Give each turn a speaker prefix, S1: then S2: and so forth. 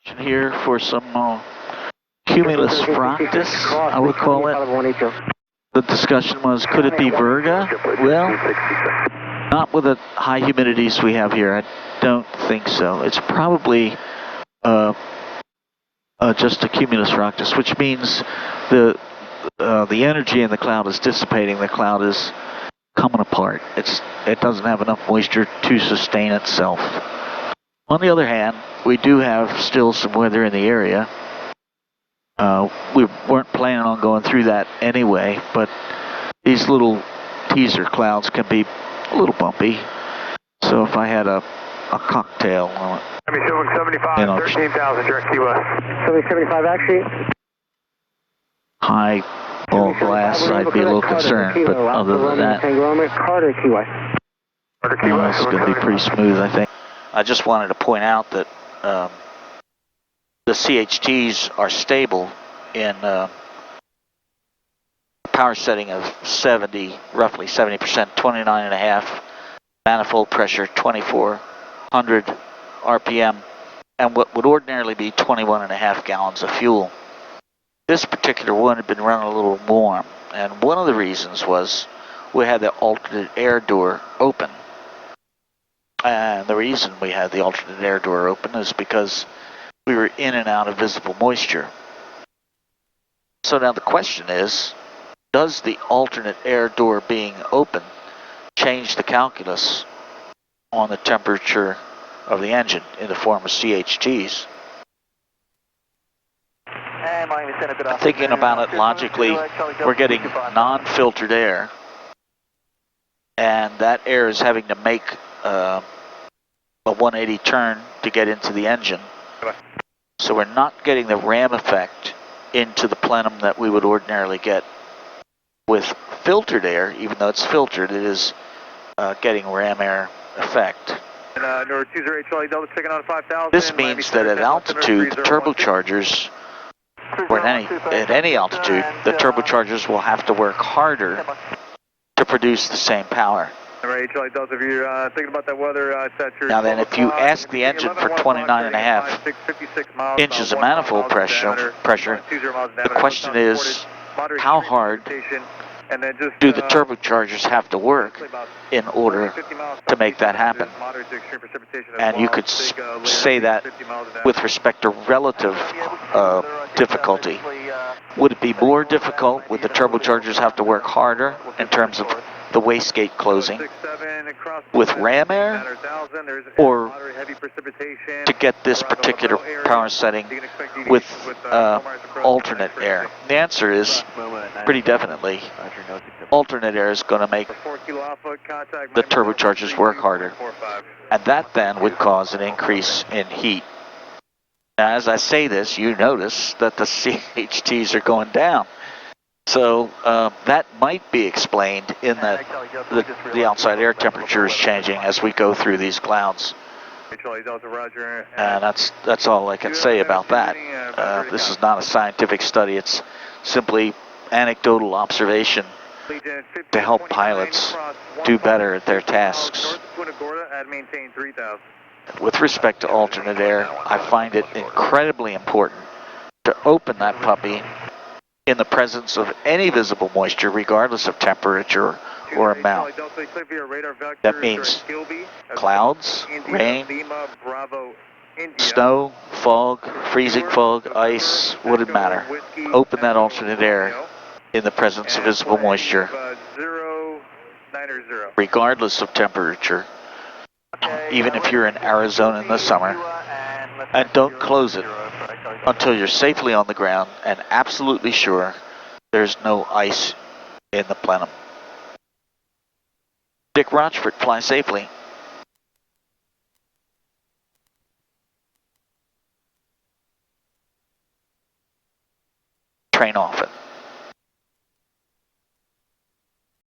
S1: Here for some cumulus fractus, I would call it. The discussion was, could it be Virga? Well, not with the high humidities we have here. I don't think so. It's probably just a cumulus fractus, which means the energy in the cloud is dissipating. The cloud is coming apart. It doesn't have enough moisture to sustain itself. On the other hand, we do have still some weather in the area. We weren't planning on going through that anyway, but these little teaser clouds can be a little bumpy. So if I had a cocktail on it,
S2: 75, 13,000 direct Key West. 75 actually.
S1: High ball glass, I'd be a little concerned, but other than that,
S2: Carter, Key West.
S1: it's going to be pretty smooth, I think. I just wanted to point out that the CHTs are stable in power setting of 70, roughly 70%, 29.5, manifold pressure 2400 RPM, and what would ordinarily be 21.5 gallons of fuel. This particular one had been running a little warm, and one of the reasons was we had the alternate air door open. And the reason we had the alternate air door open is because we were in and out of visible moisture. So now the question is, does the alternate air door being open change the calculus on the temperature of the engine in the form of CHTs? Thinking about it logically, we're getting non-filtered air, and that air is having to make a 180 turn to get into the engine. So we're not getting the ram effect into the plenum that we would ordinarily get with filtered air. Even though it's filtered, it is getting ram air effect. This means that at altitude, the turbochargers, or at any altitude, the turbochargers will have to work harder to produce the same power. Now then, if you ask the engine for 29.5 inches of manifold pressure, the question is, how hard do the turbochargers have to work in order to make that happen? And you could say that with respect to relative difficulty. Would it be more difficult? Would the turbochargers have to work harder in terms of the wastegate closing with ram air, or to get this particular power setting with alternate air? The answer is pretty definitely alternate air is going to make the turbochargers work harder, and that then would cause an increase in heat. Now, as I say this, you notice that the CHTs are going down. So that might be explained in that the outside air temperature is changing as we go through these clouds. And that's all I can say about that. This is not a scientific study. It's simply anecdotal observation to help pilots do better at their tasks. With respect to alternate air, I find it incredibly important to open that puppy in the presence of any visible moisture, regardless of temperature or amount. That means clouds, rain, snow, fog, freezing fog, ice, wouldn't matter. Open that alternate air in the presence of visible moisture, regardless of temperature, even if you're in Arizona in the summer, and don't close it until you're safely on the ground and absolutely sure there's no ice in the plenum. Dick Rochfort, fly safely. Train off it.